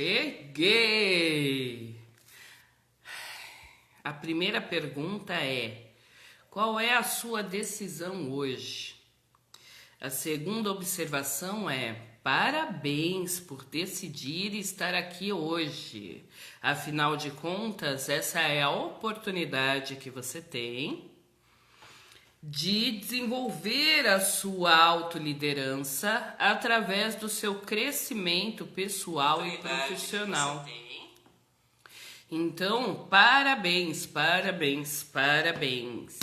Cheguei! A primeira pergunta é: qual é a sua decisão hoje? A segunda observação é: parabéns por decidir estar aqui hoje. Afinal de contas, essa é a oportunidade que você tem de desenvolver a sua autoliderança através do seu crescimento pessoal e profissional. Então, parabéns, parabéns, parabéns.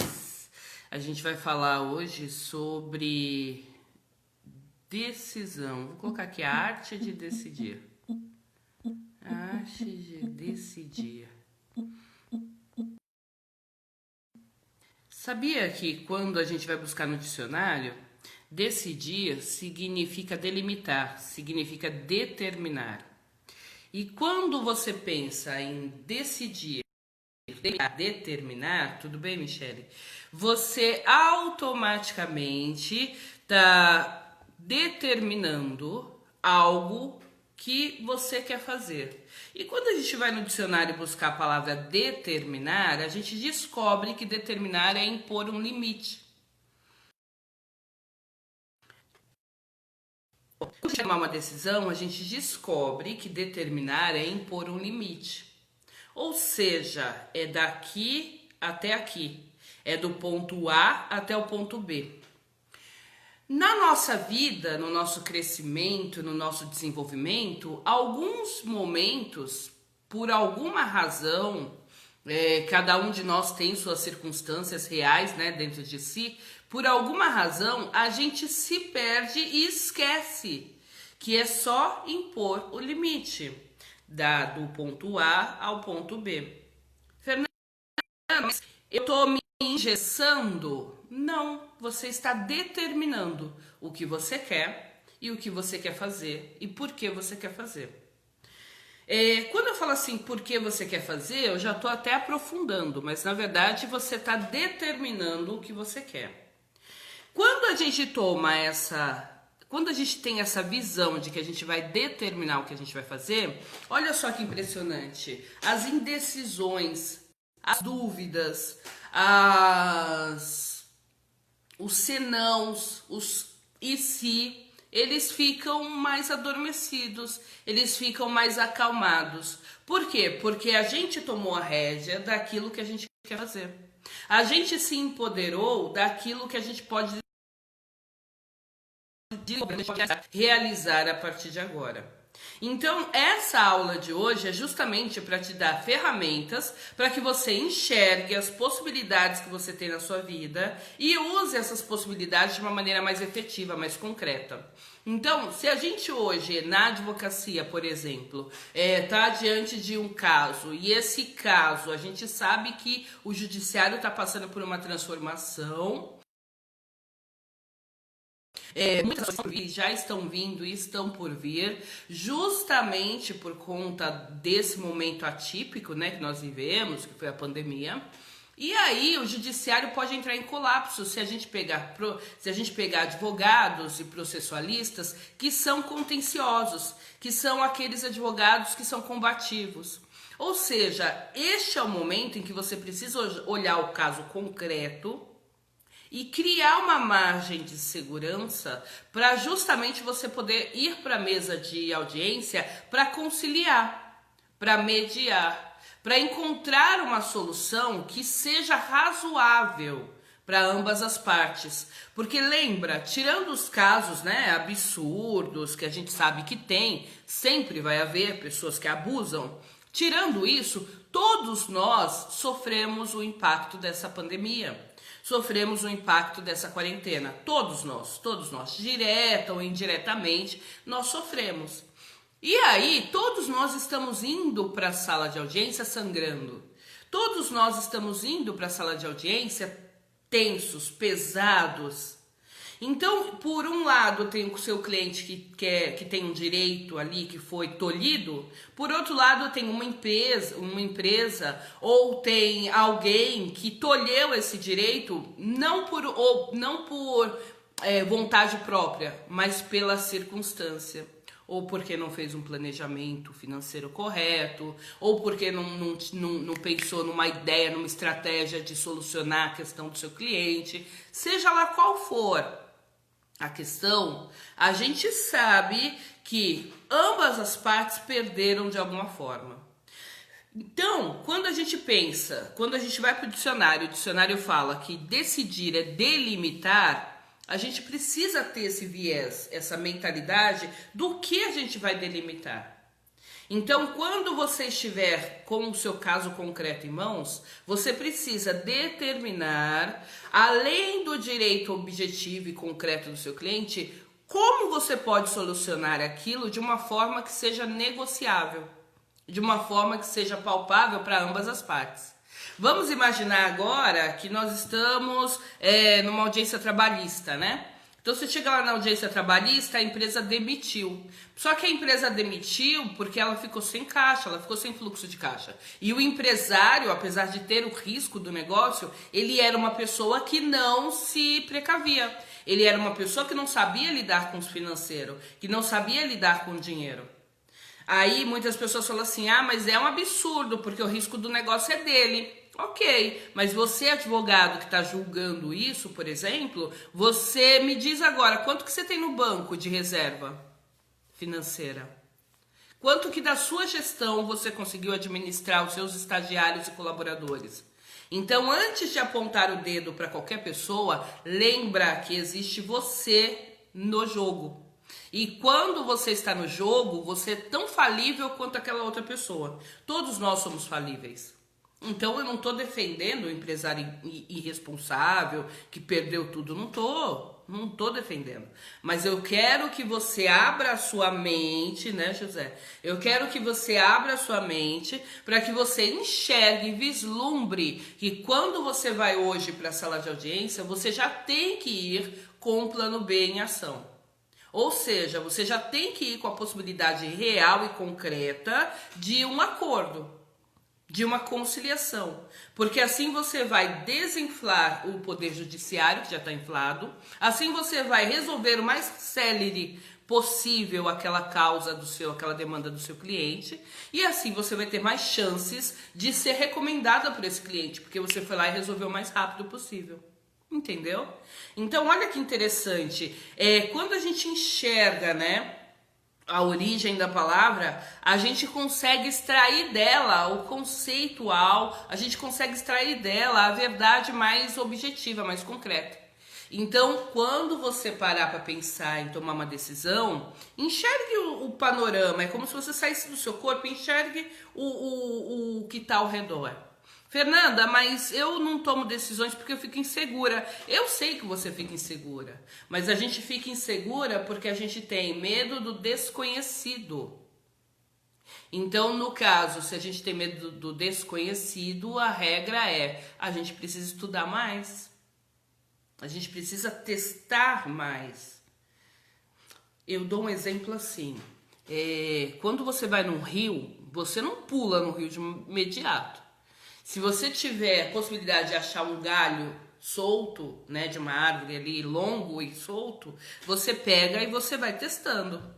A gente vai falar hoje sobre decisão. Vou colocar aqui a arte de decidir. Arte de decidir. Sabia que quando a gente vai buscar no dicionário, decidir significa delimitar, significa determinar. E quando você pensa em decidir, determinar, tudo bem, Michele? Você automaticamente está determinando algo que você quer fazer. E quando a gente vai no dicionário buscar a palavra determinar, a gente descobre que determinar é impor um limite. Quando tomar uma decisão, a gente descobre que determinar é impor um limite. Ou seja, é daqui até aqui. É do ponto A até o ponto B. Na nossa vida, no nosso crescimento, no nosso desenvolvimento, alguns momentos, por alguma razão, cada um de nós tem suas circunstâncias reais, né, dentro de si, por alguma razão a gente se perde e esquece que é só impor o limite do ponto A ao ponto B. Fernanda, eu tô me engessando? Não, você está determinando o que você quer e o que você quer fazer e por que você quer fazer. Quando eu falo assim, por que você quer fazer, eu já estou até aprofundando, mas na verdade você está determinando o que você quer. Quando a gente quando a gente tem essa visão de que a gente vai determinar o que a gente vai fazer, olha só que impressionante, as indecisões, as dúvidas, os senãos, os e se, eles ficam mais adormecidos, eles ficam mais acalmados. Por quê? Porque a gente tomou a rédea daquilo que a gente quer fazer. A gente se empoderou daquilo que a gente pode realizar a partir de agora. Então, essa aula de hoje é justamente para te dar ferramentas para que você enxergue as possibilidades que você tem na sua vida e use essas possibilidades de uma maneira mais efetiva, mais concreta. Então, se a gente hoje, na advocacia, por exemplo, está diante de um caso, e esse caso, a gente sabe que o judiciário está passando por uma transformação. Muitas coisas já estão vindo e estão por vir, justamente por conta desse momento atípico, né, que nós vivemos, que foi a pandemia. E aí o judiciário pode entrar em colapso se a gente pegar advogados e processualistas que são contenciosos, que são aqueles advogados que são combativos. Ou seja, este é o momento em que você precisa olhar o caso concreto e criar uma margem de segurança para justamente você poder ir para a mesa de audiência para conciliar, para mediar, para encontrar uma solução que seja razoável para ambas as partes. Porque lembra, tirando os casos, né, absurdos que a gente sabe que tem, sempre vai haver pessoas que abusam. Tirando isso, todos nós sofremos o impacto dessa pandemia. Sofremos o impacto dessa quarentena. Todos nós, direta ou indiretamente, nós sofremos. E aí, todos nós estamos indo para a sala de audiência sangrando. Todos nós estamos indo para a sala de audiência tensos, pesados. Então, por um lado, tem o seu cliente que tem um direito ali que foi tolhido, por outro lado, tem uma empresa ou tem alguém que tolheu esse direito não por vontade própria, mas pela circunstância. ou porque não fez um planejamento financeiro correto, ou porque não pensou numa ideia, numa estratégia de solucionar a questão do seu cliente, seja lá qual for a questão, a gente sabe que ambas as partes perderam de alguma forma. Então, quando a gente pensa, quando a gente vai para o dicionário fala que decidir é delimitar, a gente precisa ter esse viés, essa mentalidade do que a gente vai delimitar. Então, quando você estiver com o seu caso concreto em mãos, você precisa determinar, além do direito objetivo e concreto do seu cliente, como você pode solucionar aquilo de uma forma que seja negociável, de uma forma que seja palpável para ambas as partes. Vamos imaginar agora que nós estamos numa audiência trabalhista, né? Então você chega lá na audiência trabalhista, a empresa demitiu. Só que a empresa demitiu porque ela ficou sem caixa, ela ficou sem fluxo de caixa. E o empresário, apesar de ter o risco do negócio, ele era uma pessoa que não se precavia. Ele era uma pessoa que não sabia lidar com o financeiro, que não sabia lidar com o dinheiro. Aí muitas pessoas falam assim, mas é um absurdo, porque o risco do negócio é dele. Ok, mas você, advogado que está julgando isso, por exemplo, você me diz agora, quanto que você tem no banco de reserva financeira? Quanto que da sua gestão você conseguiu administrar os seus estagiários e colaboradores? Então, antes de apontar o dedo para qualquer pessoa, lembra que existe você no jogo. E quando você está no jogo, você é tão falível quanto aquela outra pessoa. Todos nós somos falíveis. Então eu não estou defendendo o empresário irresponsável que perdeu tudo. Não estou defendendo. Mas eu quero que você abra a sua mente, né, José? Eu quero que você abra a sua mente para que você enxergue, vislumbre que quando você vai hoje para a sala de audiência, você já tem que ir com o plano B em ação. Ou seja, você já tem que ir com a possibilidade real e concreta de um acordo, de uma conciliação. Porque assim você vai desinflar o poder judiciário, que já está inflado, assim você vai resolver o mais célere possível aquela causa aquela demanda do seu cliente, e assim você vai ter mais chances de ser recomendada por esse cliente, porque você foi lá e resolveu o mais rápido possível. Entendeu? Então, olha que interessante. Quando a gente enxerga, né, a origem da palavra, a gente consegue extrair dela o conceitual, a gente consegue extrair dela a verdade mais objetiva, mais concreta. Então, quando você parar para pensar em tomar uma decisão, enxergue o panorama. É como se você saísse do seu corpo e enxergue o que está ao redor. Fernanda, mas eu não tomo decisões porque eu fico insegura. Eu sei que você fica insegura, mas a gente fica insegura porque a gente tem medo do desconhecido. Então, no caso, se a gente tem medo do desconhecido, a regra é, a gente precisa estudar mais. A gente precisa testar mais. Eu dou um exemplo assim. Quando você vai num rio, você não pula no rio de imediato. Se você tiver a possibilidade de achar um galho solto, né, de uma árvore ali, longo e solto, você pega e você vai testando.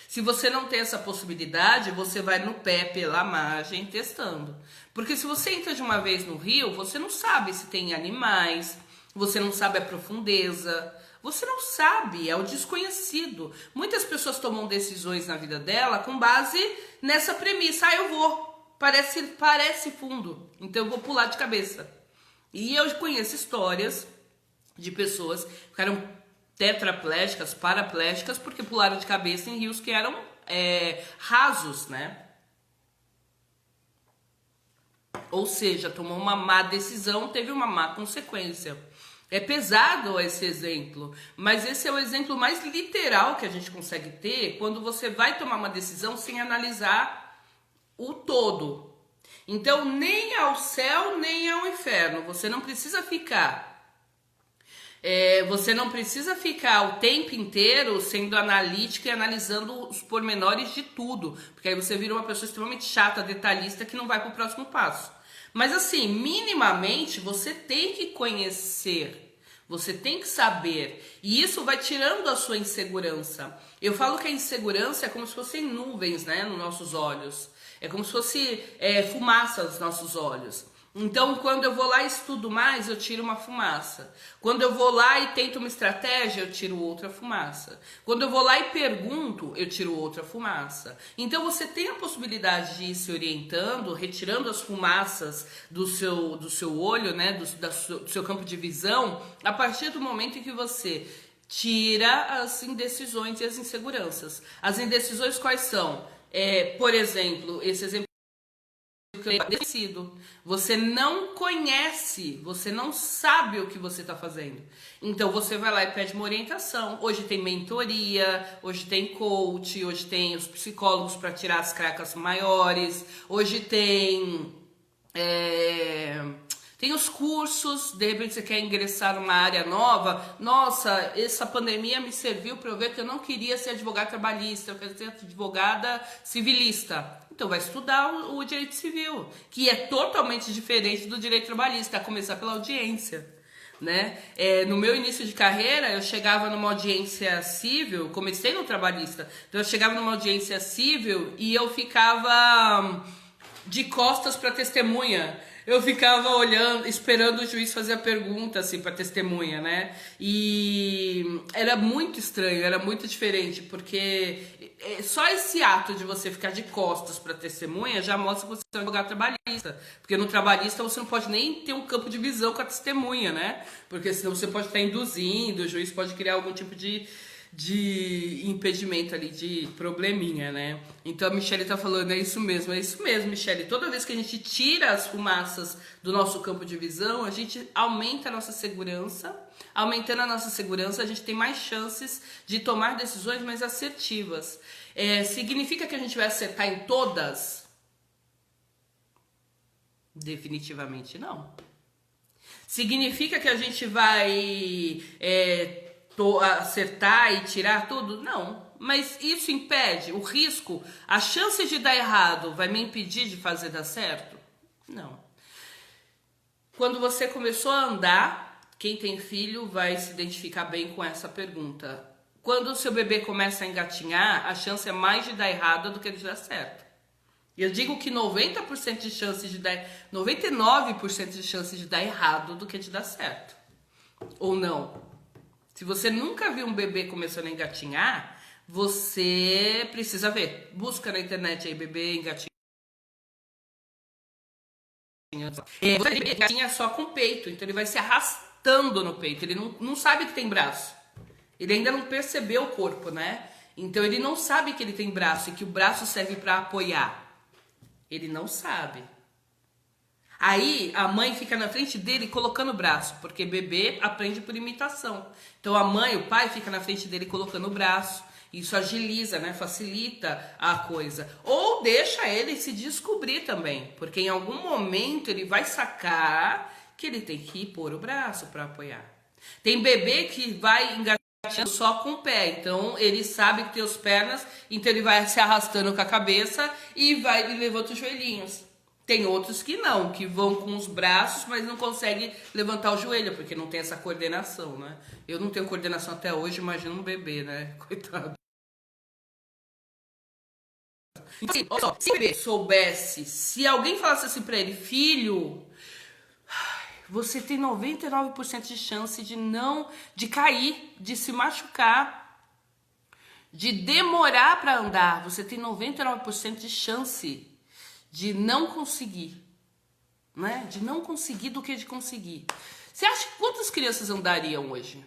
Se você não tem essa possibilidade, você vai no pé pela margem testando. Porque se você entra de uma vez no rio, você não sabe se tem animais, você não sabe a profundeza, você não sabe, é o desconhecido. Muitas pessoas tomam decisões na vida dela com base nessa premissa, eu vou. Parece fundo, então eu vou pular de cabeça. E eu conheço histórias de pessoas que ficaram tetraplégicas, paraplégicas, porque pularam de cabeça em rios que eram rasos, né? Ou seja, tomou uma má decisão, teve uma má consequência. É pesado esse exemplo, mas esse é o exemplo mais literal que a gente consegue ter quando você vai tomar uma decisão sem analisar o todo. Então, nem ao céu, nem ao inferno. Você não precisa ficar. Você não precisa ficar o tempo inteiro sendo analítica e analisando os pormenores de tudo. Porque aí você vira uma pessoa extremamente chata, detalhista, que não vai para o próximo passo. Mas assim, minimamente, você tem que conhecer. Você tem que saber. E isso vai tirando a sua insegurança. Eu falo que a insegurança é como se fossem nuvens, né, nos nossos olhos. É como se fosse fumaça nos nossos olhos. Então, quando eu vou lá e estudo mais, eu tiro uma fumaça. Quando eu vou lá e tento uma estratégia, eu tiro outra fumaça. Quando eu vou lá e pergunto, eu tiro outra fumaça. Então, você tem a possibilidade de ir se orientando, retirando as fumaças do seu olho, né, do seu campo de visão, a partir do momento em que você tira as indecisões e as inseguranças. As indecisões quais são? Por exemplo, esse exemplo desconhecido. Você não conhece, você não sabe o que você está fazendo. Então você vai lá e pede uma orientação. Hoje tem mentoria, hoje tem coach, hoje tem os psicólogos para tirar as cracas maiores, hoje tem tem os cursos, de repente você quer ingressar numa área nova. Nossa, essa pandemia me serviu para eu ver que eu não queria ser advogada trabalhista, eu quero ser advogada civilista. Então vai estudar o direito civil, que é totalmente diferente do direito trabalhista, a começar pela audiência. Né? No meu início de carreira, eu chegava numa audiência civil, comecei no trabalhista, então eu chegava numa audiência civil e eu ficava de costas para testemunha. Eu ficava olhando, esperando o juiz fazer a pergunta, assim, pra testemunha, né? E era muito estranho, era muito diferente, porque só esse ato de você ficar de costas pra testemunha já mostra que você é um advogado trabalhista. Porque no trabalhista você não pode nem ter um campo de visão com a testemunha, né? Porque senão você pode estar induzindo, o juiz pode criar algum tipo de impedimento ali, de probleminha, né? Então a Michelle tá falando, é isso mesmo, Michelle. Toda vez que a gente tira as fumaças do nosso campo de visão, a gente aumenta a nossa segurança. Aumentando a nossa segurança, a gente tem mais chances de tomar decisões mais assertivas. Significa que a gente vai acertar em todas? Definitivamente não. Significa que a gente vai acertar e tirar tudo? Não. Mas isso impede o risco, a chance de dar errado vai me impedir de fazer dar certo? Não. Quando você começou a andar, quem tem filho vai se identificar bem com essa pergunta. Quando o seu bebê começa a engatinhar, a chance é mais de dar errado do que de dar certo. Eu digo que 90% de chance de dar, 99% de chance de dar errado do que de dar certo. Ou não. Se você nunca viu um bebê começando a engatinhar, você precisa ver. Busca na internet aí, bebê engatinhando. Você engatinha só com o peito, então ele vai se arrastando no peito. Ele não sabe que tem braço. Ele ainda não percebeu o corpo, né? Então ele não sabe que ele tem braço e que o braço serve para apoiar. Ele não sabe. Aí a mãe fica na frente dele colocando o braço, porque bebê aprende por imitação. Então a mãe, o pai fica na frente dele colocando o braço. Isso agiliza, né? Facilita a coisa. Ou deixa ele se descobrir também, porque em algum momento ele vai sacar que ele tem que pôr o braço para apoiar. Tem bebê que vai engatinhando só com o pé, então ele sabe que tem as pernas, então ele vai se arrastando com a cabeça e vai levando os joelhinhos. Tem outros que não, que vão com os braços, mas não conseguem levantar o joelho, porque não tem essa coordenação, né? Eu não tenho coordenação até hoje, imagina um bebê, né? Coitado. Então, se o bebê soubesse, se alguém falasse assim pra ele, filho, você tem 99% de chance de cair, de se machucar, de demorar para andar. Você tem 99% de chance de não conseguir, né? De não conseguir do que de conseguir. Você acha que quantas crianças andariam hoje?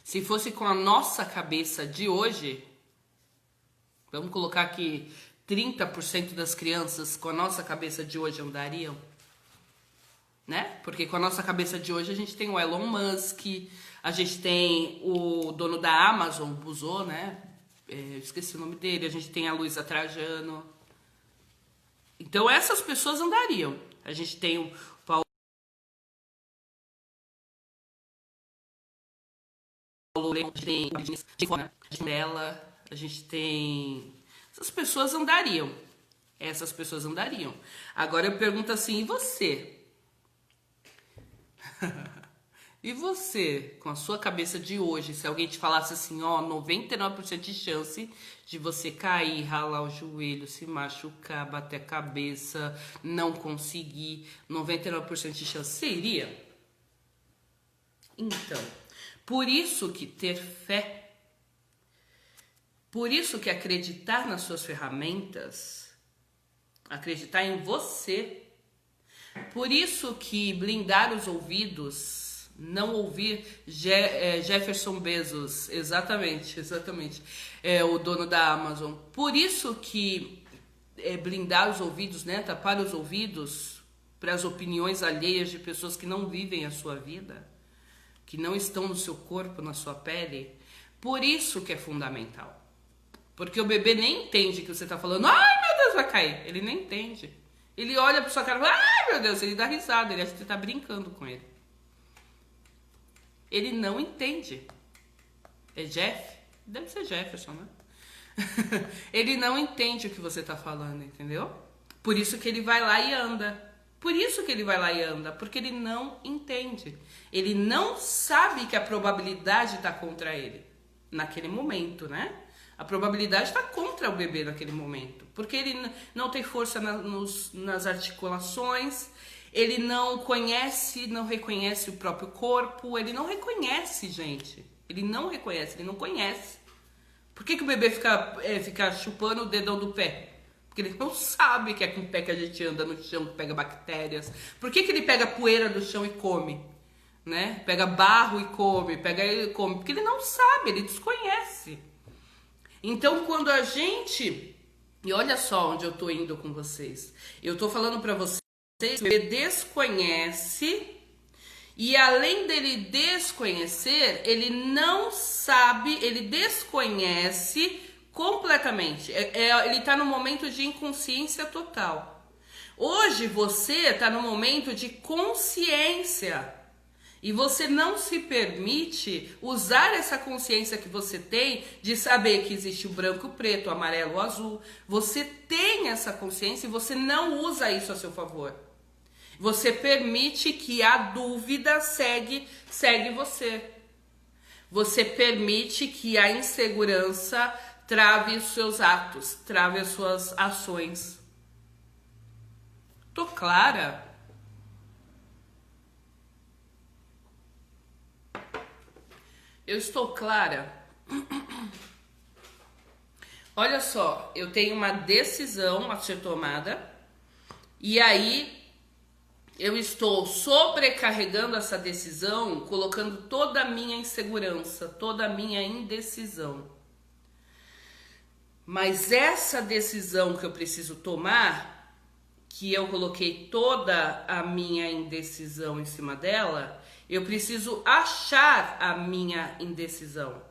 Se fosse com a nossa cabeça de hoje, vamos colocar que 30% das crianças com a nossa cabeça de hoje andariam, né? Porque com a nossa cabeça de hoje a gente tem o Elon Musk, a gente tem o dono da Amazon, o Bezos, né? Eu esqueci o nome dele, a gente tem a Luísa Trajano. Então essas pessoas andariam. A gente tem o Paulo Leão, a gente tem... Essas pessoas andariam. Essas pessoas andariam. Agora eu pergunto assim, e você? E você, com a sua cabeça de hoje, se alguém te falasse assim, ó, 99% de chance de você cair, ralar o joelho, se machucar, bater a cabeça, não conseguir, 99% de chance, você iria? Então, por isso que ter fé, por isso que acreditar nas suas ferramentas, acreditar em você, por isso que blindar os ouvidos, não ouvir Jefferson Bezos, exatamente, o dono da Amazon. Por isso que blindar os ouvidos, né, tapar os ouvidos para as opiniões alheias de pessoas que não vivem a sua vida, que não estão no seu corpo, na sua pele. Por isso que é fundamental. Porque o bebê nem entende que você está falando, ai meu Deus, vai cair. Ele nem entende. Ele olha para sua cara e fala, ai meu Deus, ele dá risada, ele acha que você está brincando com ele. Ele não entende. É Jeff? Deve ser Jefferson, né? Ele não entende o que você está falando, entendeu? Por isso que ele vai lá e anda. Por isso que ele vai lá e anda, porque ele não entende. Ele não sabe que a probabilidade está contra ele, naquele momento, né? A probabilidade está contra o bebê naquele momento, porque ele não tem força nas articulações, ele não conhece, não reconhece o próprio corpo, ele não reconhece, gente. Ele não reconhece, ele não conhece. Por que o bebê fica chupando o dedão do pé? Porque ele não sabe que é com o pé que a gente anda no chão, que pega bactérias. Por que ele pega poeira do chão e come? Né? Pega barro e come, porque ele não sabe, ele desconhece. Então, quando a gente... E olha só onde eu tô indo com vocês. Eu tô falando pra vocês que o bebê desconhece, e além dele desconhecer, ele não sabe, ele desconhece completamente. Ele está no momento de inconsciência total. Hoje você está no momento de consciência. E você não se permite usar essa consciência que você tem de saber que existe o branco, o preto, o amarelo, o azul. Você tem essa consciência e você não usa isso a seu favor. Você permite que a dúvida segue você. Você permite que a insegurança trave os seus atos, trave as suas ações. Tô clara? Eu estou clara? Olha só, eu tenho uma decisão a ser tomada e aí eu estou sobrecarregando essa decisão, colocando toda a minha insegurança, toda a minha indecisão. Mas essa decisão que eu preciso tomar, que eu coloquei toda a minha indecisão em cima dela, eu preciso achar a minha indecisão.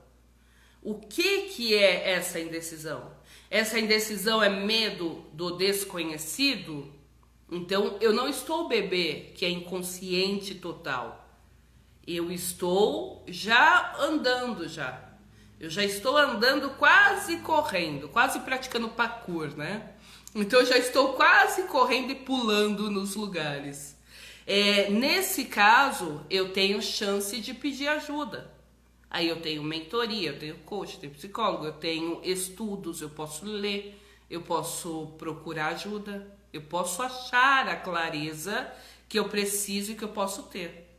O que é essa indecisão? Essa indecisão é medo do desconhecido? Então, eu não estou o bebê que é inconsciente total. Eu estou já andando já. Eu já estou andando quase correndo, quase praticando parkour, né? Então, eu já estou quase correndo e pulando nos lugares. Nesse caso, eu tenho chance de pedir ajuda. Aí eu tenho mentoria, eu tenho coach, eu tenho psicólogo, eu tenho estudos, eu posso ler, eu posso procurar ajuda, eu posso achar a clareza que eu preciso e que eu posso ter.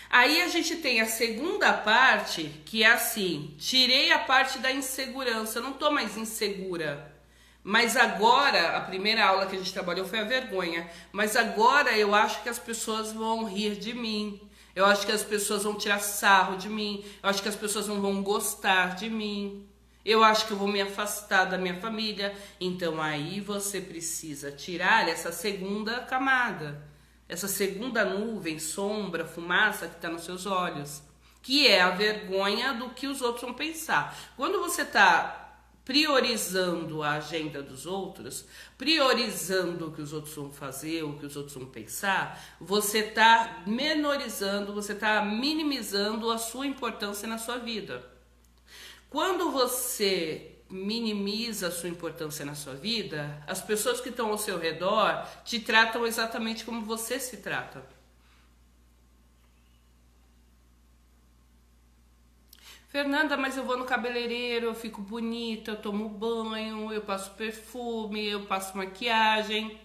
Aí a gente tem a segunda parte, que é assim, tirei a parte da insegurança, eu não tô mais insegura. Mas agora, a primeira aula que a gente trabalhou foi a vergonha. Mas agora eu acho que as pessoas vão rir de mim. Eu acho que as pessoas vão tirar sarro de mim. Eu acho que as pessoas não vão gostar de mim. Eu acho que eu vou me afastar da minha família. Então aí você precisa tirar essa segunda camada. Essa segunda nuvem, sombra, fumaça que está nos seus olhos. Que é a vergonha do que os outros vão pensar. Quando você está priorizando a agenda dos outros, priorizando o que os outros vão fazer, o que os outros vão pensar, você está menorizando, você está minimizando a sua importância na sua vida. Quando você minimiza a sua importância na sua vida, as pessoas que estão ao seu redor te tratam exatamente como você se trata. Fernanda, mas eu vou no cabeleireiro, eu fico bonita, eu tomo banho, eu passo perfume, eu passo maquiagem.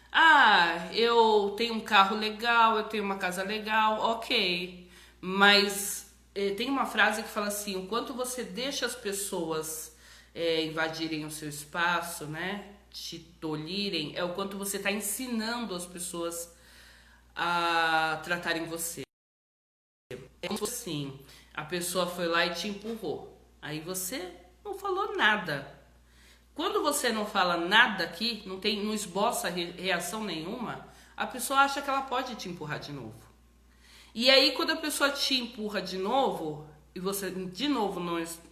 Ah, eu tenho um carro legal, eu tenho uma casa legal, ok. Mas tem uma frase que fala assim: o quanto você deixa as pessoas invadirem o seu espaço, né? Te tolherem, é o quanto você está ensinando as pessoas a tratarem você. É como assim, a pessoa foi lá e te empurrou. Aí você não falou nada. Quando você não fala nada aqui, não esboça reação nenhuma, a pessoa acha que ela pode te empurrar de novo. E aí quando a pessoa te empurra de novo, e você de novo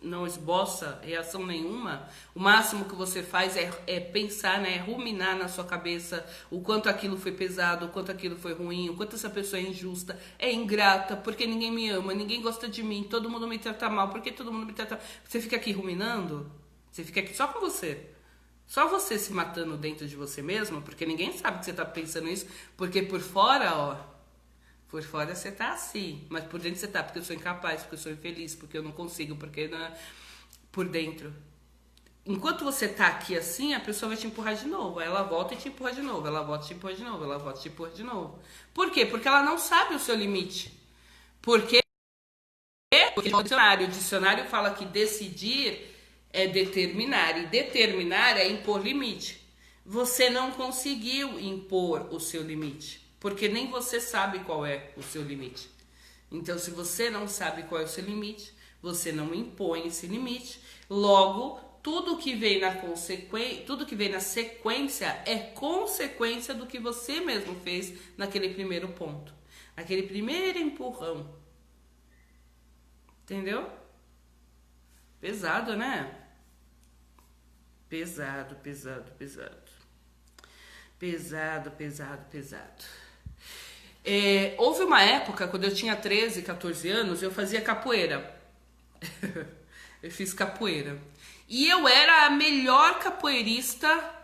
não esboça reação nenhuma, o máximo que você faz é pensar, né, ruminar na sua cabeça o quanto aquilo foi pesado, o quanto aquilo foi ruim, o quanto essa pessoa é injusta, é ingrata, porque ninguém me ama, ninguém gosta de mim, todo mundo me trata mal, porque todo mundo me trata mal. Você fica aqui ruminando, você fica aqui só com você. Só você se matando dentro de você mesmo, porque ninguém sabe que você tá pensando isso, porque por fora, ó, por fora você tá assim, mas por dentro você tá, porque eu sou incapaz, porque eu sou infeliz, porque eu não consigo, porque não... Por dentro. Enquanto você tá aqui assim, a pessoa vai te empurrar de novo. Aí ela volta e te empurra de novo, ela volta e te empurra de novo, ela volta e te empurra de novo. Por quê? Porque ela não sabe o seu limite. Porque o dicionário fala que decidir é determinar, e determinar é impor limite. Você não conseguiu impor o seu limite, porque nem você sabe qual é o seu limite. Então, se você não sabe qual é o seu limite, você não impõe esse limite, logo, tudo que vem na sequência é consequência do que você mesmo fez naquele primeiro ponto, naquele primeiro empurrão. Entendeu? Pesado, né? Pesado, pesado, pesado. Pesado, pesado, pesado. Houve uma época, quando eu tinha 13, 14 anos, eu fazia capoeira. Eu fiz capoeira. E eu era a melhor capoeirista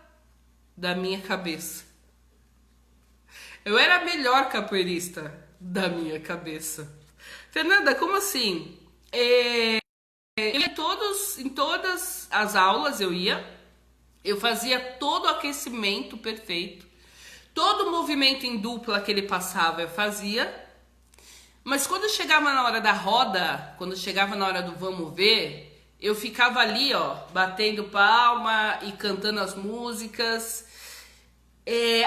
da minha cabeça. Eu era a melhor capoeirista da minha cabeça. Fernanda, como assim? Em todas as aulas eu fazia todo o aquecimento perfeito, todo o movimento em dupla que ele passava eu fazia, mas quando chegava na hora da roda, quando chegava na hora do vamos ver, eu ficava ali, ó, batendo palma e cantando as músicas,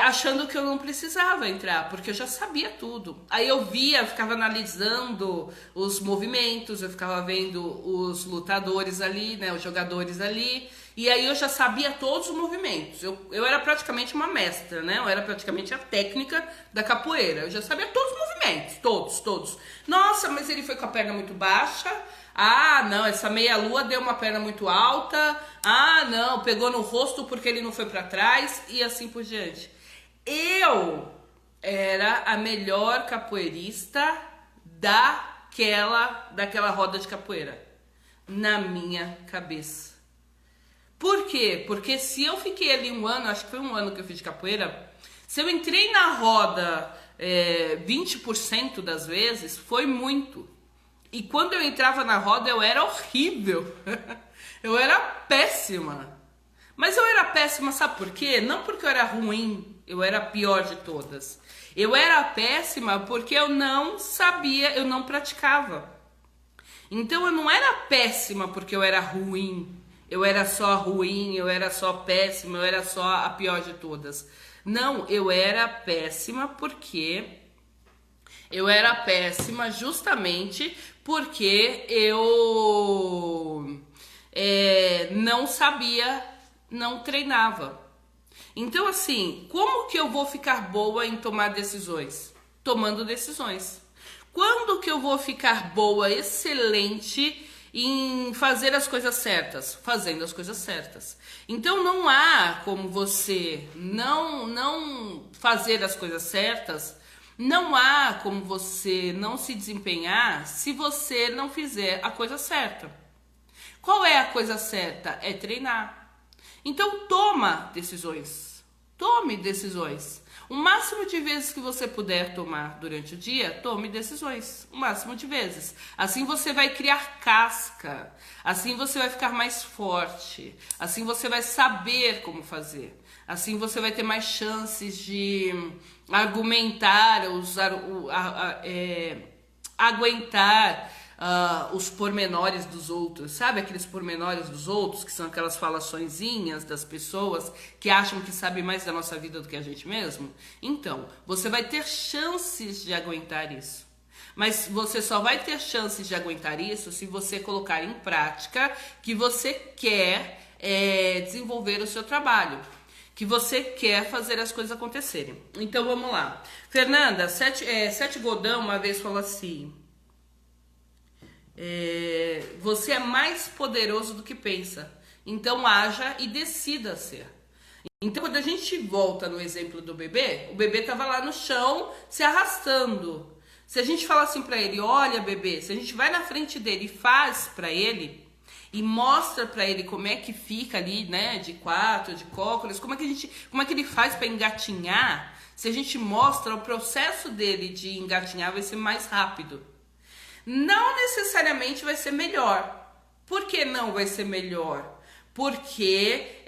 achando que eu não precisava entrar, porque eu já sabia tudo. Aí eu ficava analisando os movimentos, eu ficava vendo os lutadores ali, né, os jogadores ali, e aí eu já sabia todos os movimentos. Eu era praticamente uma mestra, né, eu era praticamente a técnica da capoeira, eu já sabia todos os movimentos, todos. Nossa, mas ele foi com a perna muito baixa. Ah, não, essa meia-lua deu uma perna muito alta. Ah, não, pegou no rosto porque ele não foi pra trás e assim por diante. Eu era a melhor capoeirista daquela roda de capoeira, na minha cabeça. Por quê? Porque se eu fiquei ali um ano, acho que foi um ano que eu fiz de capoeira, se eu entrei na roda 20% das vezes, foi muito. E quando eu entrava na roda, eu era horrível. Eu era péssima. Mas eu era péssima, sabe por quê? Não porque eu era ruim, eu era a pior de todas. Eu era péssima porque eu não sabia, eu não praticava. Então eu não era péssima porque eu era ruim. Eu era só ruim, eu era só péssima, eu era só a pior de todas. Não, eu era péssima porque... Eu era péssima justamente porque eu não sabia, não treinava. Então, assim, como que eu vou ficar boa em tomar decisões? Tomando decisões. Quando que eu vou ficar boa, excelente em fazer as coisas certas? Fazendo as coisas certas. Então, não há como você não fazer as coisas certas. Não há como você não se desempenhar se você não fizer a coisa certa. Qual é a coisa certa? É treinar. Então toma decisões. Tome decisões. O máximo de vezes que você puder tomar durante o dia, tome decisões. O máximo de vezes. Assim você vai criar casca. Assim você vai ficar mais forte. Assim você vai saber como fazer. Assim você vai ter mais chances de argumentar, aguentar os pormenores dos outros, sabe aqueles pormenores dos outros, que são aquelas falaçõezinhas das pessoas que acham que sabem mais da nossa vida do que a gente mesmo? Então, você vai ter chances de aguentar isso. Mas você só vai ter chances de aguentar isso se você colocar em prática que você quer desenvolver o seu trabalho, que você quer fazer as coisas acontecerem. Então vamos lá. Fernanda, Seth Godin uma vez falou assim: você é mais poderoso do que pensa, então haja e decida ser. Então quando a gente volta no exemplo do bebê, o bebê estava lá no chão se arrastando. Se a gente fala assim para ele: olha bebê, se a gente vai na frente dele e faz para ele e mostra para ele como é que fica ali, né, de quatro, de cócoras, como é que ele faz para engatinhar. Se a gente mostra, o processo dele de engatinhar vai ser mais rápido. Não necessariamente vai ser melhor. Por que não vai ser melhor? Porque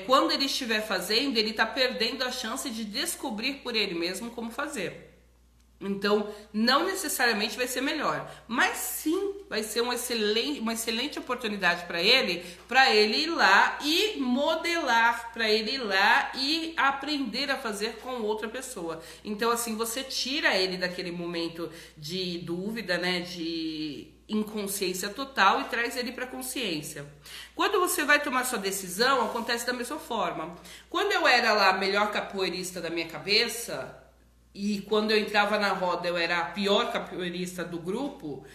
quando ele estiver fazendo, ele está perdendo a chance de descobrir por ele mesmo como fazer. Então, não necessariamente vai ser melhor, mas sim vai ser uma excelente oportunidade para ele ir lá e modelar, para ele ir lá e aprender a fazer com outra pessoa. Então, assim, você tira ele daquele momento de dúvida, né, de inconsciência total e traz ele para consciência. Quando você vai tomar sua decisão, acontece da mesma forma. Quando eu era lá a melhor capoeirista da minha cabeça, e quando eu entrava na roda eu era a pior capoeirista do grupo,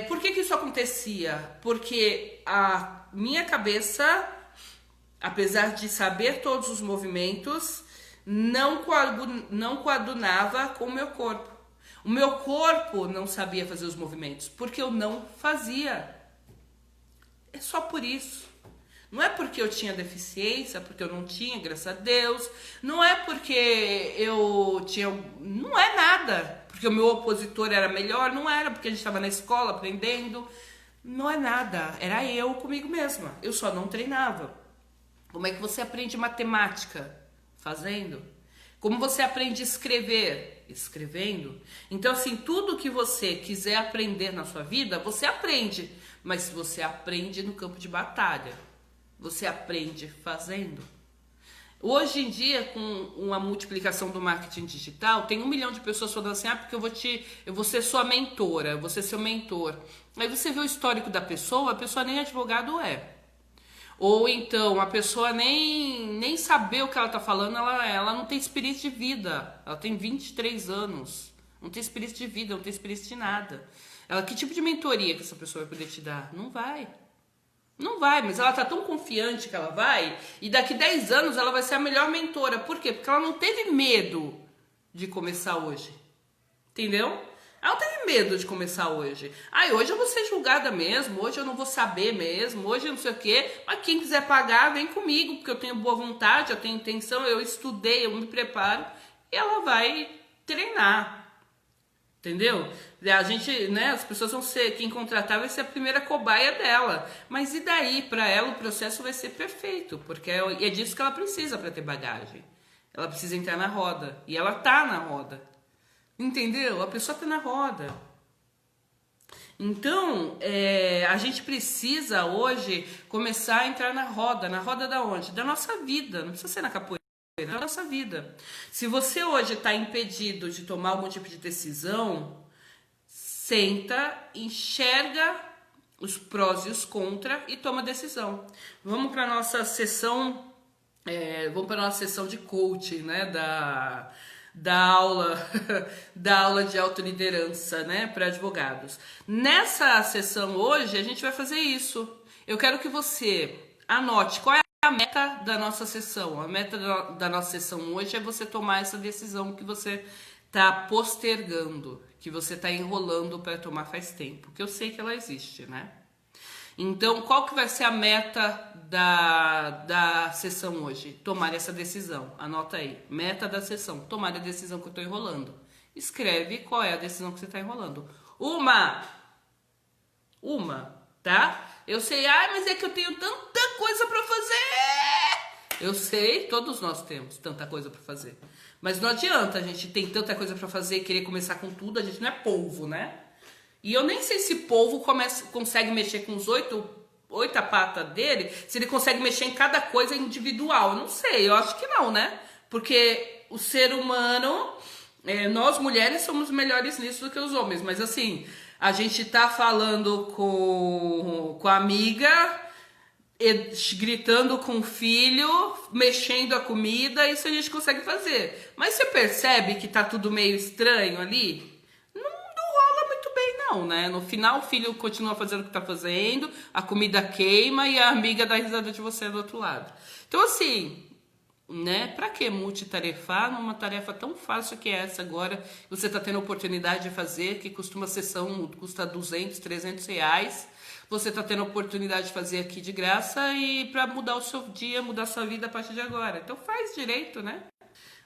por que isso acontecia? Porque a minha cabeça, apesar de saber todos os movimentos, não coadunava com o meu corpo. O meu corpo não sabia fazer os movimentos, porque eu não fazia. É só por isso. Não é porque eu tinha deficiência, porque eu não tinha, graças a Deus. Não é porque eu tinha... Não é nada. Porque o meu opositor era melhor. Não era porque a gente estava na escola aprendendo. Não é nada. Era eu comigo mesma. Eu só não treinava. Como é que você aprende matemática? Fazendo. Como você aprende a escrever? Escrevendo. Então, assim, tudo que você quiser aprender na sua vida, você aprende. Mas você aprende no campo de batalha. Você aprende fazendo. Hoje em dia, com uma multiplicação do marketing digital, tem 1 milhão de pessoas falando assim: porque eu vou ser sua mentora, eu vou ser seu mentor. Aí você vê o histórico da pessoa, a pessoa nem advogado é. Ou então, a pessoa nem saber o que ela está falando, ela não tem experiência de vida. Ela tem 23 anos. Não tem experiência de vida, não tem experiência de nada. Que tipo de mentoria que essa pessoa vai poder te dar? Não vai. Não vai, mas ela tá tão confiante que ela vai, e daqui 10 anos ela vai ser a melhor mentora. Por quê? Porque ela não teve medo de começar hoje. Entendeu? Ela não teve medo de começar hoje. Hoje eu vou ser julgada mesmo, hoje eu não vou saber mesmo, hoje eu não sei o quê. Mas quem quiser pagar, vem comigo, porque eu tenho boa vontade, eu tenho intenção, eu estudei, eu me preparo. E ela vai treinar. Entendeu? A gente, né, as pessoas vão ser, quem contratar vai ser a primeira cobaia dela. Mas e daí? Para ela o processo vai ser perfeito, porque é disso que ela precisa para ter bagagem. Ela precisa entrar na roda. E ela tá na roda. Entendeu? A pessoa tá na roda. Então, a gente precisa hoje começar a entrar na roda. Na roda da onde? Da nossa vida. Não precisa ser na capoeira. Da nossa vida. Se você hoje está impedido de tomar algum tipo de decisão, senta, enxerga os prós e os contra e toma decisão. Vamos para nossa sessão, de coaching, né, da aula de autoliderança, né, para advogados. Nessa sessão hoje a gente vai fazer isso. Eu quero que você anote qual é a meta da nossa sessão. A meta da nossa sessão hoje é você tomar essa decisão que você está postergando, que você está enrolando para tomar faz tempo, que eu sei que ela existe, né? Então, qual que vai ser a meta da sessão hoje? Tomar essa decisão. Anota aí. Meta da sessão. Tomar a decisão que eu tô enrolando. Escreve qual é a decisão que você tá enrolando. Uma, tá? Eu sei, mas é que eu tenho tanta coisa pra fazer. Eu sei, todos nós temos tanta coisa pra fazer. Mas não adianta, a gente tem tanta coisa pra fazer e querer começar com tudo, a gente não é polvo, né? E eu nem sei se polvo consegue mexer com os oito patas dele, se ele consegue mexer em cada coisa individual. Eu não sei, eu acho que não, né? Porque o ser humano, nós mulheres somos melhores nisso do que os homens. Mas assim, a gente tá falando com a amiga, gritando com o filho, mexendo a comida, isso a gente consegue fazer. Mas você percebe que tá tudo meio estranho ali? Não rola muito bem não, né? No final o filho continua fazendo o que tá fazendo, a comida queima e a amiga dá risada de você do outro lado. Então assim, né? Pra que multitarefar numa tarefa tão fácil que é essa agora? Você tá tendo a oportunidade de fazer, que costuma sessão, custa 200, 300 reais. Você tá tendo a oportunidade de fazer aqui de graça e pra mudar o seu dia, mudar a sua vida a partir de agora. Então faz direito, né?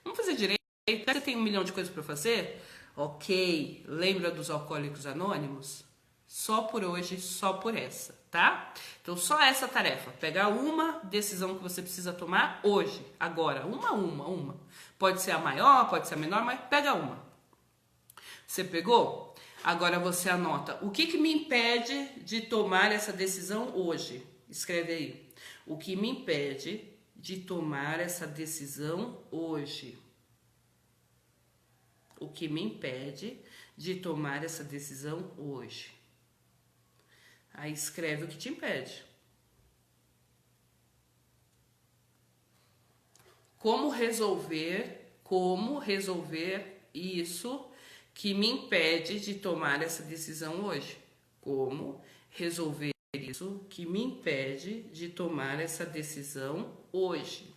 Vamos fazer direito. Você tem 1 milhão de coisas pra fazer? Ok. Lembra dos Alcoólicos Anônimos? Só por hoje, só por essa, tá? Então só essa tarefa. Pegar uma decisão que você precisa tomar hoje, agora. Uma. Pode ser a maior, pode ser a menor, mas pega uma. Você pegou? Agora você anota. O que me impede de tomar essa decisão hoje? Escreve aí. O que me impede de tomar essa decisão hoje? O que me impede de tomar essa decisão hoje? Aí escreve o que te impede. Como resolver isso que me impede de tomar essa decisão hoje? Como resolver isso que me impede de tomar essa decisão hoje?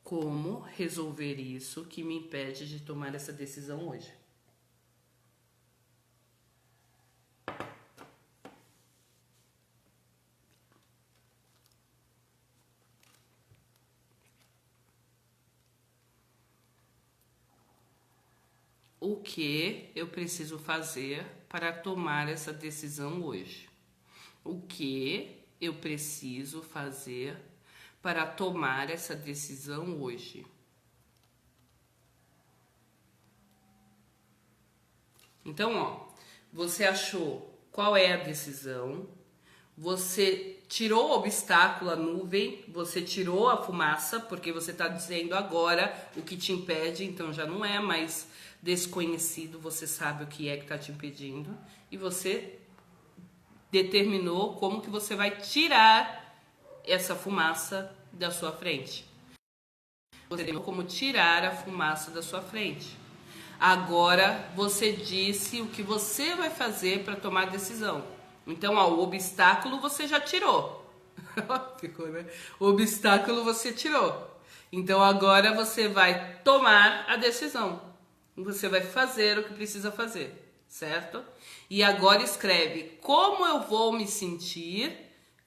Como resolver isso que me impede de tomar essa decisão hoje? O que eu preciso fazer para tomar essa decisão hoje? O que eu preciso fazer para tomar essa decisão hoje? Então, ó, você achou qual é a decisão, você tirou o obstáculo, a nuvem, você tirou a fumaça, porque você está dizendo agora o que te impede, então já não é mais desconhecido, você sabe o que é que está te impedindo, e você determinou como que você vai tirar essa fumaça da sua frente. Você determinou como tirar a fumaça da sua frente. Agora você disse o que você vai fazer para tomar a decisão. Então, ó, o obstáculo você já tirou. Ficou, né? O obstáculo você tirou. Então agora você vai tomar a decisão. Você vai fazer o que precisa fazer, certo? E agora escreve como eu vou me sentir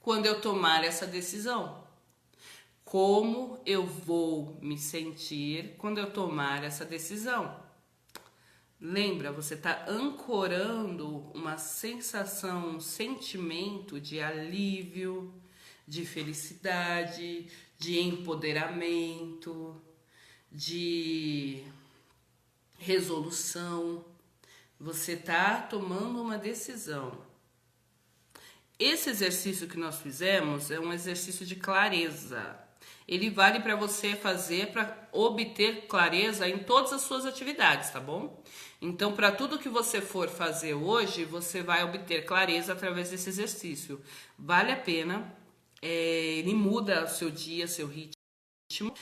quando eu tomar essa decisão. Como eu vou me sentir quando eu tomar essa decisão. Lembra, você está ancorando uma sensação, um sentimento de alívio, de felicidade, de empoderamento, de resolução. Você está tomando uma decisão. Esse exercício que nós fizemos é um exercício de clareza. Ele vale para você fazer para obter clareza em todas as suas atividades, tá bom? Então, para tudo que você for fazer hoje, você vai obter clareza através desse exercício. Vale a pena, ele muda o seu dia, seu ritmo.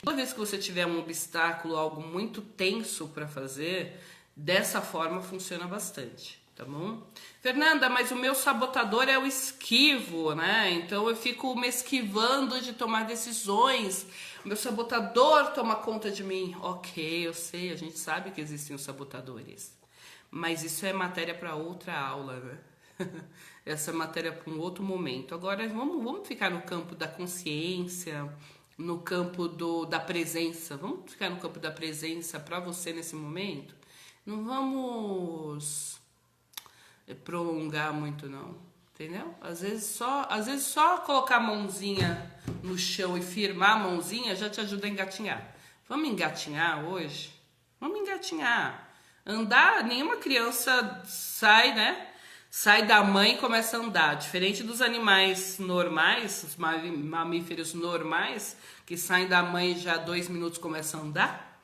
Toda vez que você tiver um obstáculo, algo muito tenso para fazer, dessa forma funciona bastante, tá bom? Fernanda, mas o meu sabotador é o esquivo, né? Então eu fico me esquivando de tomar decisões. O meu sabotador toma conta de mim. Ok, eu sei, a gente sabe que existem os sabotadores. Mas isso é matéria para outra aula, né? essa matéria para um outro momento. Agora vamos ficar no campo da consciência, no campo da presença. Vamos ficar no campo da presença para você nesse momento. Não vamos prolongar muito não, entendeu? Às vezes só colocar a mãozinha no chão e firmar a mãozinha já te ajuda a engatinhar. Vamos engatinhar hoje? Vamos engatinhar. Andar, nenhuma criança sai, né? Sai da mãe e começa a andar. Diferente dos animais normais, os mamíferos normais, que saem da mãe e já 2 minutos começam a andar.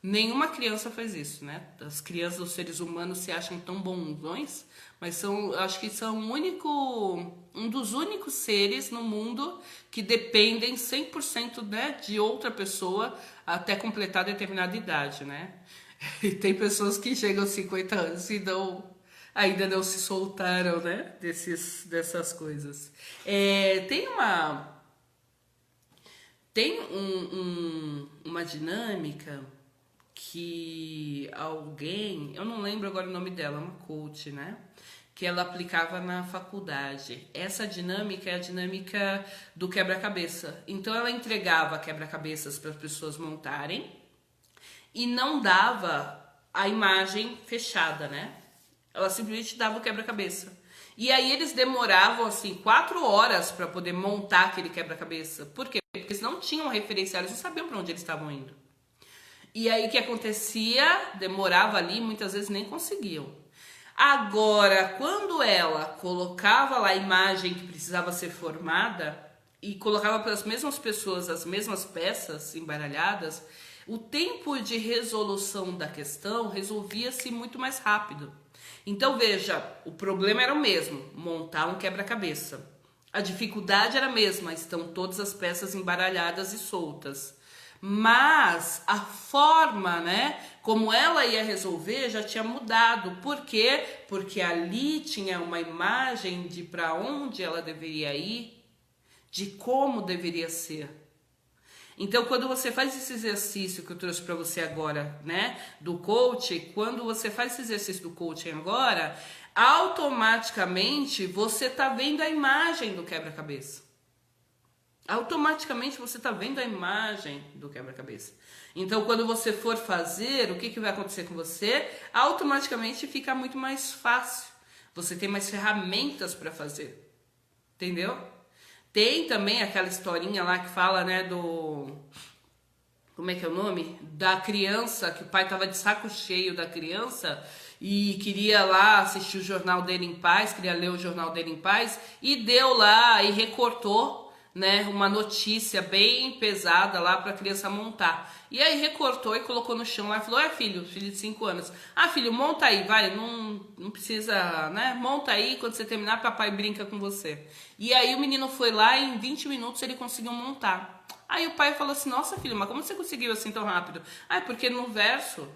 Nenhuma criança faz isso, né? As crianças, os seres humanos se acham tão bonzões, mas acho que são um dos únicos seres no mundo que dependem 100%, né, de outra pessoa até completar determinada idade, né? E tem pessoas que chegam aos 50 anos e ainda não se soltaram, né, dessas coisas. Tem uma dinâmica que alguém, eu não lembro agora o nome dela, uma coach, né? Que ela aplicava na faculdade. Essa dinâmica é a dinâmica do quebra-cabeça. Então ela entregava quebra-cabeças para as pessoas montarem e não dava a imagem fechada, né? Ela simplesmente dava o quebra-cabeça. E aí eles demoravam, assim, 4 horas para poder montar aquele quebra-cabeça. Por quê? Porque eles não tinham referencial, eles não sabiam para onde eles estavam indo. E aí o que acontecia? Demorava ali, muitas vezes nem conseguiam. Agora, quando ela colocava lá a imagem que precisava ser formada e colocava para as mesmas pessoas as mesmas peças embaralhadas, o tempo de resolução da questão resolvia-se muito mais rápido. Então veja, o problema era o mesmo, montar um quebra-cabeça. A dificuldade era a mesma, estão todas as peças embaralhadas e soltas. Mas a forma, né, como ela ia resolver já tinha mudado. Por quê? Porque ali tinha uma imagem de para onde ela deveria ir, de como deveria ser. Então, quando você faz esse exercício que eu trouxe para você agora, né, do coaching, quando você faz esse exercício do coaching agora, automaticamente você tá vendo a imagem do quebra-cabeça. Automaticamente você está vendo a imagem do quebra-cabeça. Então, quando você for fazer, o que vai acontecer com você? Automaticamente fica muito mais fácil. Você tem mais ferramentas para fazer. Entendeu? Tem também aquela historinha lá que fala, né, como é que é o nome? Da criança, que o pai estava de saco cheio da criança e queria lá assistir o jornal dele em paz, queria ler o jornal dele em paz, e deu lá e recortou, né, uma notícia bem pesada lá para a criança montar. E aí recortou e colocou no chão lá e falou: filho de 5 anos, filho, monta aí, vai, não precisa, né, monta aí, quando você terminar papai brinca com você. E aí o menino foi lá e em 20 minutos ele conseguiu montar. Aí o pai falou assim: nossa, filho, mas como você conseguiu assim tão rápido? Porque no verso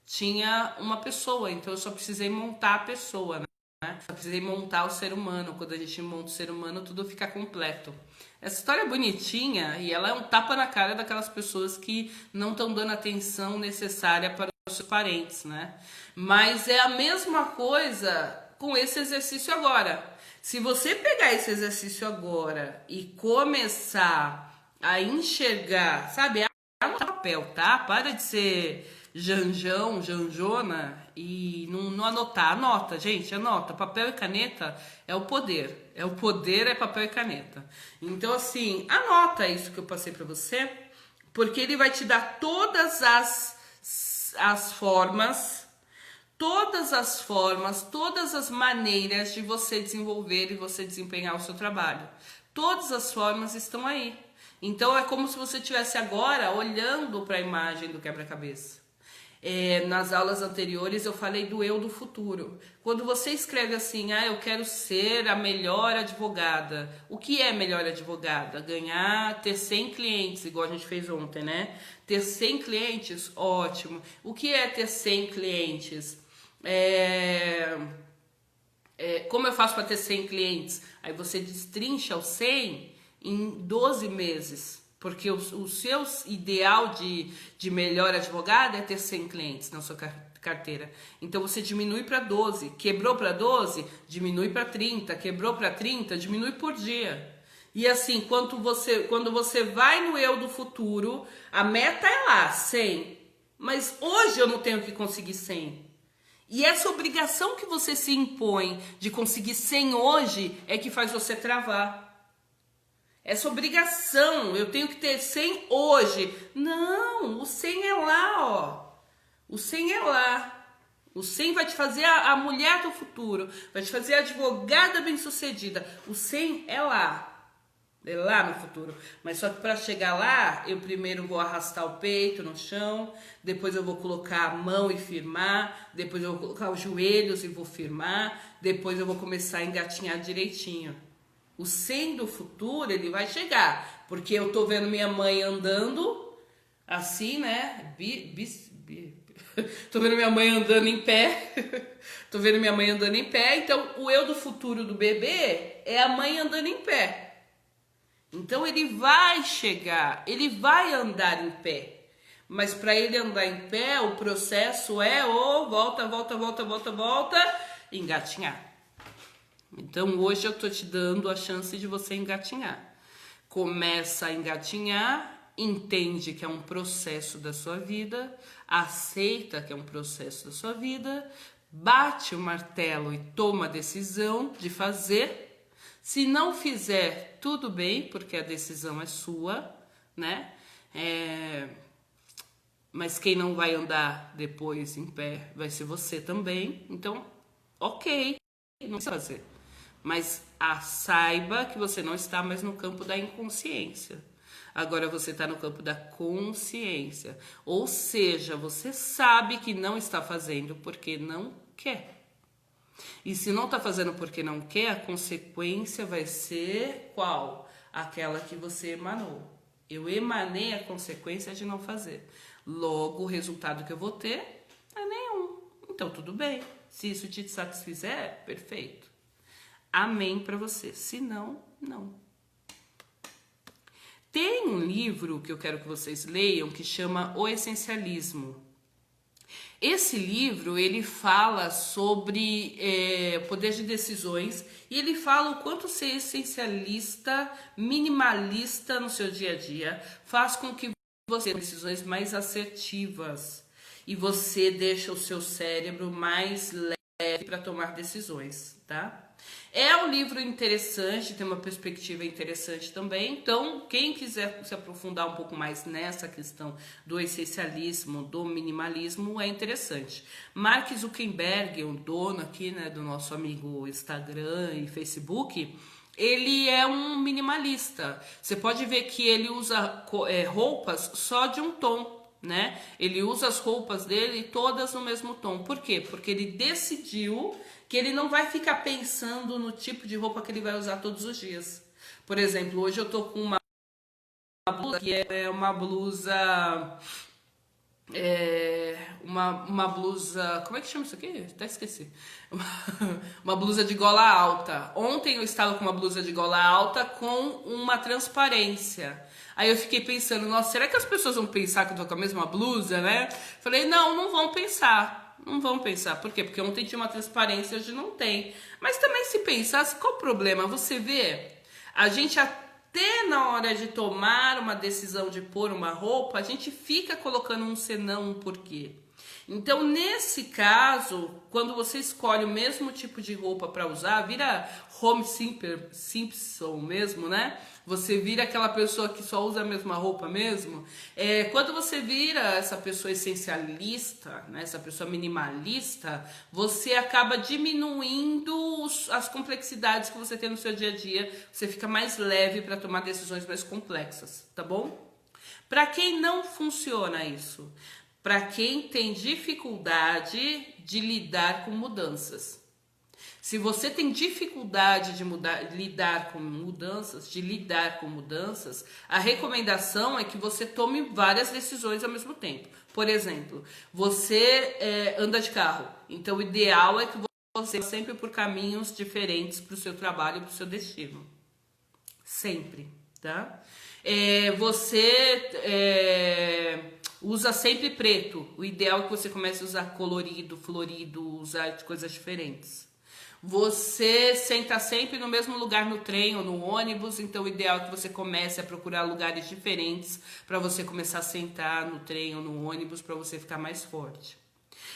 tinha uma pessoa, então eu só precisei montar a pessoa, né? Só precisei montar o ser humano. Quando a gente monta o ser humano, tudo fica completo. Essa história é bonitinha e ela é um tapa na cara daquelas pessoas que não estão dando atenção necessária para os seus parentes, né? Mas é a mesma coisa com esse exercício agora. Se você pegar esse exercício agora e começar a enxergar, sabe? Anota no papel, tá? Para de ser janjão, janjona e não anotar. Anota, gente, anota. Papel e caneta é o poder. O poder é papel e caneta. Então, assim, anota isso que eu passei para você, porque ele vai te dar todas as formas, todas as maneiras de você desenvolver e você desempenhar o seu trabalho. Todas as formas estão aí. Então, é como se você estivesse agora olhando para a imagem do quebra-cabeça. Nas aulas anteriores eu falei do eu do futuro. Quando você escreve assim: eu quero ser a melhor advogada. O que é melhor advogada? Ter 100 clientes, igual a gente fez ontem, né? Ter 100 clientes, ótimo. O que é ter 100 clientes? Como eu faço para ter 100 clientes? Aí você destrincha os 100 em 12 meses. Porque o seu ideal de melhor advogado é ter 100 clientes na sua carteira. Então você diminui para 12, quebrou para 12, diminui para 30, quebrou para 30, diminui por dia. E assim, quando você vai no eu do futuro, a meta é lá, 100. Mas hoje eu não tenho que conseguir 100. E essa obrigação que você se impõe de conseguir 100 hoje é que faz você travar. Essa obrigação, eu tenho que ter 100 hoje. Não, o 100 é lá, ó. O 100 é lá. O 100 vai te fazer a mulher do futuro, vai te fazer a advogada bem-sucedida. O 100 é lá. É lá no futuro. Mas só que para chegar lá, eu primeiro vou arrastar o peito no chão, depois eu vou colocar a mão e firmar, depois eu vou colocar os joelhos e vou firmar, depois eu vou começar a engatinhar direitinho. O 100 do futuro, ele vai chegar, porque eu tô vendo minha mãe andando assim, né? Tô vendo minha mãe andando em pé. Tô vendo minha mãe andando em pé, então o eu do futuro do bebê é a mãe andando em pé. Então ele vai chegar, ele vai andar em pé. Mas para ele andar em pé, o processo é volta, engatinhar. Então hoje eu tô te dando a chance de você engatinhar. Começa a engatinhar, entende que é um processo da sua vida, aceita que é um processo da sua vida, bate o martelo e toma a decisão de fazer. Se não fizer, tudo bem, porque a decisão é sua, né? Mas quem não vai andar depois em pé vai ser você também. Então, ok, não precisa fazer. Mas saiba que você não está mais no campo da inconsciência. Agora você está no campo da consciência. Ou seja, você sabe que não está fazendo porque não quer. E se não está fazendo porque não quer, a consequência vai ser qual? Aquela que você emanou. Eu emanei a consequência de não fazer. Logo, o resultado que eu vou ter é nenhum. Então, tudo bem. Se isso te satisfizer, perfeito. Amém para você. Se não, não. Tem um livro que eu quero que vocês leiam que chama O Essencialismo. Esse livro, ele fala sobre poder de decisões e ele fala o quanto ser essencialista, minimalista no seu dia a dia faz com que você tenha decisões mais assertivas e você deixa o seu cérebro mais leve para tomar decisões, tá? É um livro interessante, tem uma perspectiva interessante também. Então, quem quiser se aprofundar um pouco mais nessa questão do essencialismo, do minimalismo, é interessante. Mark Zuckerberg, o dono aqui, né, do nosso amigo Instagram e Facebook, ele é um minimalista. Você pode ver que ele usa roupas só de um tom, né? Ele usa as roupas dele todas no mesmo tom. Por quê? Porque ele decidiu que ele não vai ficar pensando no tipo de roupa que ele vai usar todos os dias. Por exemplo, hoje eu tô com uma blusa que é uma blusa... uma blusa... Como é que chama isso aqui? Até esqueci. Uma blusa de gola alta. Ontem eu estava com uma blusa de gola alta com uma transparência. Aí eu fiquei pensando, nossa, será que as pessoas vão pensar que eu tô com a mesma blusa, né? Falei, não vão pensar. Não vão pensar. Por quê? Porque ontem tinha uma transparência, hoje não tem. Mas também se pensasse, qual o problema? Você vê, a gente até na hora de tomar uma decisão de pôr uma roupa, a gente fica colocando um senão, um porquê. Então, nesse caso, quando você escolhe o mesmo tipo de roupa para usar, vira Home Simpson mesmo, né? Você vira aquela pessoa que só usa a mesma roupa mesmo. Quando você vira essa pessoa essencialista, né? Essa pessoa minimalista, você acaba diminuindo as complexidades que você tem no seu dia a dia. Você fica mais leve para tomar decisões mais complexas, tá bom? Para quem não funciona isso? Para quem tem dificuldade de lidar com mudanças. Se você tem dificuldade de lidar com mudanças, a recomendação é que você tome várias decisões ao mesmo tempo. Por exemplo, você anda de carro, então o ideal é que você vá sempre por caminhos diferentes para o seu trabalho e para o seu destino. Sempre, tá? Usa sempre preto. O ideal é que você comece a usar colorido, florido, usar coisas diferentes. Você senta sempre no mesmo lugar no trem ou no ônibus, então o ideal é que você comece a procurar lugares diferentes para você começar a sentar no trem ou no ônibus para você ficar mais forte.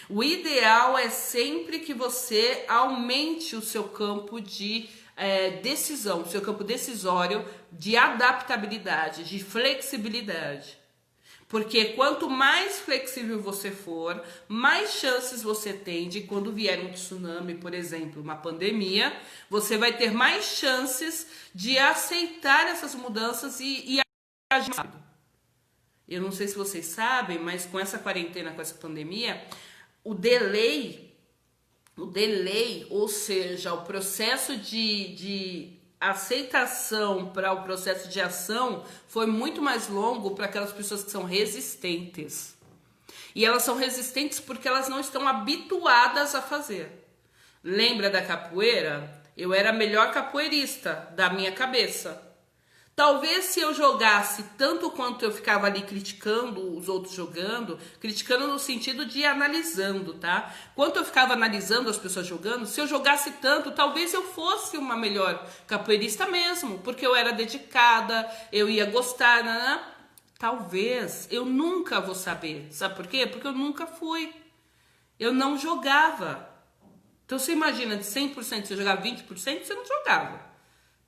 O ideal é sempre que você aumente o seu campo de decisão, o seu campo decisório de adaptabilidade, de flexibilidade. Porque quanto mais flexível você for, mais chances você tem de quando vier um tsunami, por exemplo, uma pandemia, você vai ter mais chances de aceitar essas mudanças e agir rápido. Eu não sei se vocês sabem, mas com essa quarentena, com essa pandemia, o delay, ou seja, o processo de aceitação para o processo de ação foi muito mais longo para aquelas pessoas que são resistentes. E elas são resistentes porque elas não estão habituadas a fazer. Lembra da capoeira? Eu era a melhor capoeirista da minha cabeça. Talvez se eu jogasse tanto quanto eu ficava ali criticando os outros jogando, criticando no sentido de analisando, tá? Quanto eu ficava analisando as pessoas jogando, se eu jogasse tanto, talvez eu fosse uma melhor capoeirista mesmo, porque eu era dedicada, eu ia gostar, né? Talvez, eu nunca vou saber. Sabe por quê? Porque eu nunca fui. Eu não jogava. Então você imagina, de 100% você jogava 20%, você não jogava.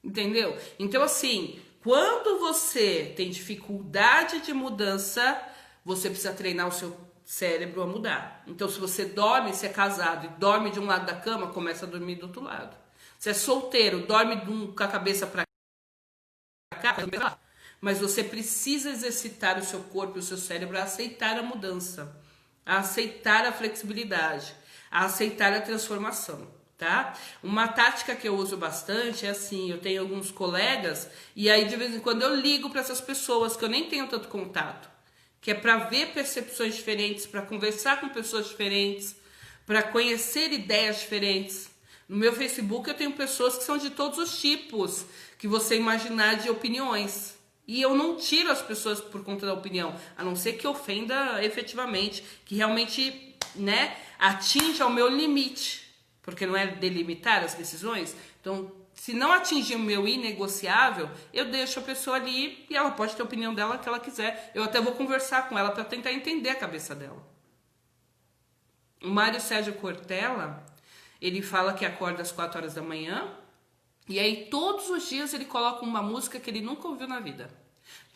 Entendeu? Então assim, quando você tem dificuldade de mudança, você precisa treinar o seu cérebro a mudar. Então, se você dorme, se é casado e dorme de um lado da cama, começa a dormir do outro lado. Se é solteiro, dorme com a cabeça para cá, mas você precisa exercitar o seu corpo e o seu cérebro a aceitar a mudança, a aceitar a flexibilidade, a aceitar a transformação. Tá? Uma tática que eu uso bastante é assim, eu tenho alguns colegas e aí de vez em quando eu ligo para essas pessoas que eu nem tenho tanto contato, que é para ver percepções diferentes, para conversar com pessoas diferentes, para conhecer ideias diferentes. No meu Facebook eu tenho pessoas que são de todos os tipos que você imaginar de opiniões. E eu não tiro as pessoas por conta da opinião, a não ser que ofenda efetivamente, que realmente, né, atinja o meu limite. Porque não é delimitar as decisões. Então, se não atingir o meu inegociável, eu deixo a pessoa ali e ela pode ter a opinião dela que ela quiser. Eu até vou conversar com ela para tentar entender a cabeça dela. O Mário Sérgio Cortella, ele fala que acorda às 4 horas da manhã e aí todos os dias ele coloca uma música que ele nunca ouviu na vida.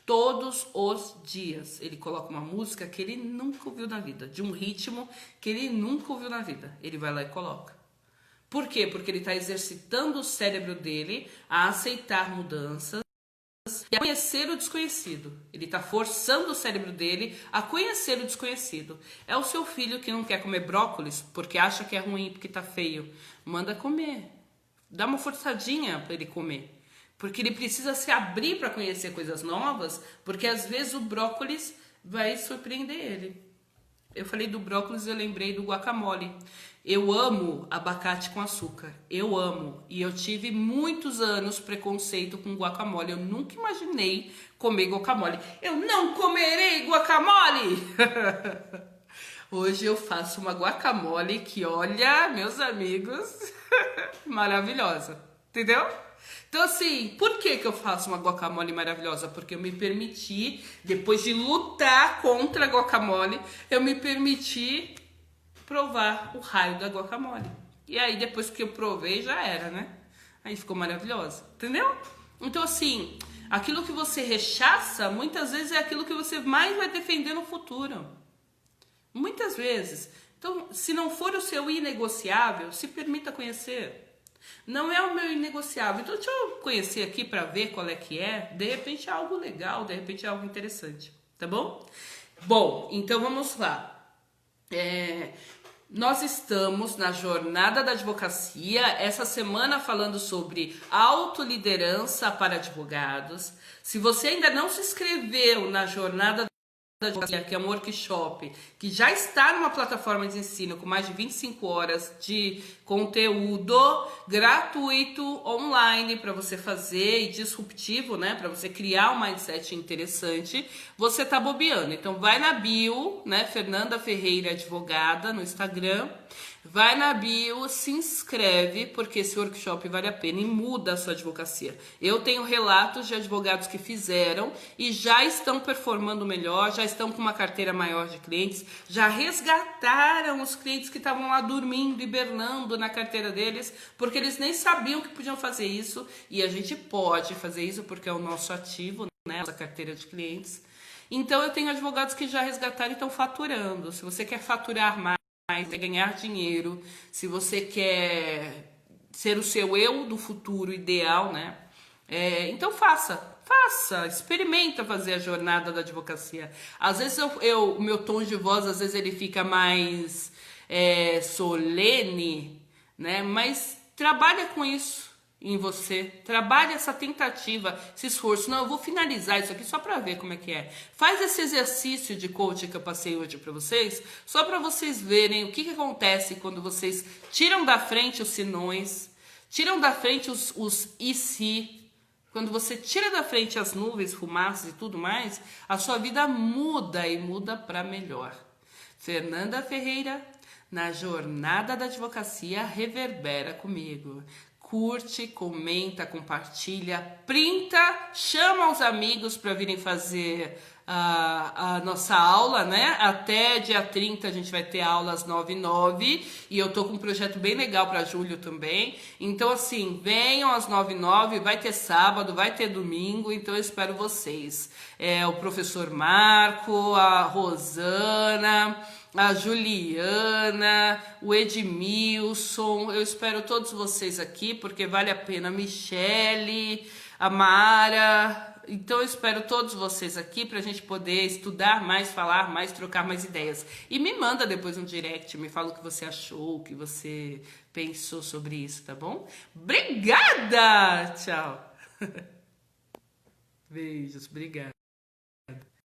Todos os dias ele coloca uma música que ele nunca ouviu na vida, de um ritmo que ele nunca ouviu na vida. Ele vai lá e coloca. Por quê? Porque ele está exercitando o cérebro dele a aceitar mudanças e a conhecer o desconhecido. Ele está forçando o cérebro dele a conhecer o desconhecido. É o seu filho que não quer comer brócolis porque acha que é ruim, porque está feio. Manda comer. Dá uma forçadinha para ele comer. Porque ele precisa se abrir para conhecer coisas novas, porque às vezes o brócolis vai surpreender ele. Eu falei do brócolis e eu lembrei do guacamole. Eu amo abacate com açúcar. Eu amo. E eu tive muitos anos preconceito com guacamole. Eu nunca imaginei comer guacamole. Eu não comerei guacamole! Hoje eu faço uma guacamole que, olha, meus amigos, maravilhosa. Entendeu? Então assim, por que eu faço uma guacamole maravilhosa? Porque eu me permiti, depois de lutar contra a guacamole, eu me permiti provar o raio da guacamole. E aí depois que eu provei já era, né? Aí ficou maravilhosa, entendeu? Então assim, aquilo que você rechaça, muitas vezes é aquilo que você mais vai defender no futuro. Muitas vezes. Então, se não for o seu inegociável, se permita conhecer. Não é o meu inegociável. Então deixa eu conhecer aqui para ver qual é que é. De repente é algo legal, de repente é algo interessante. Tá bom? Bom, então vamos lá. Nós estamos na jornada da advocacia, essa semana falando sobre autoliderança para advogados. Se você ainda não se inscreveu na jornada que é um workshop que já está numa plataforma de ensino com mais de 25 horas de conteúdo gratuito online para você fazer e disruptivo, né? Para você criar um mindset interessante, você tá bobeando. Então vai na bio, né? Fernanda Ferreira Advogada no Instagram. Vai na bio, se inscreve, porque esse workshop vale a pena e muda a sua advocacia. Eu tenho relatos de advogados que fizeram e já estão performando melhor, já estão com uma carteira maior de clientes, já resgataram os clientes que estavam lá dormindo, hibernando na carteira deles, porque eles nem sabiam que podiam fazer isso, e a gente pode fazer isso porque é o nosso ativo, né, nossa carteira de clientes. Então eu tenho advogados que já resgataram e estão faturando. Se você quer faturar mais, quer ganhar dinheiro, se você quer ser o seu eu do futuro ideal, né? Então faça, experimenta fazer a jornada da advocacia. Às vezes o meu tom de voz, às vezes ele fica mais solene, né? Mas trabalha com isso em você, trabalha essa tentativa, esse esforço. Não, eu vou finalizar isso aqui só para ver como é que é. Faz esse exercício de coaching que eu passei hoje para vocês, só para vocês verem o que acontece quando vocês tiram da frente os senões, tiram da frente os e se. Quando você tira da frente as nuvens, fumaças e tudo mais, a sua vida muda e muda para melhor. Fernanda Ferreira, na jornada da advocacia, reverbera comigo. Curte, comenta, compartilha, printa, chama os amigos para virem fazer a nossa aula, né? Até dia 30 a gente vai ter aula às 9h09 e eu tô com um projeto bem legal para julho também. Então, assim, venham às 9h09, vai ter sábado, vai ter domingo, então eu espero vocês. O professor Marco, a Rosana, a Juliana, o Edmilson, eu espero todos vocês aqui, porque vale a pena. A Michele, a Mara, então eu espero todos vocês aqui pra gente poder estudar mais, falar mais, trocar mais ideias. E me manda depois um direct, me fala o que você achou, o que você pensou sobre isso, tá bom? Obrigada! Tchau! Beijos, obrigada.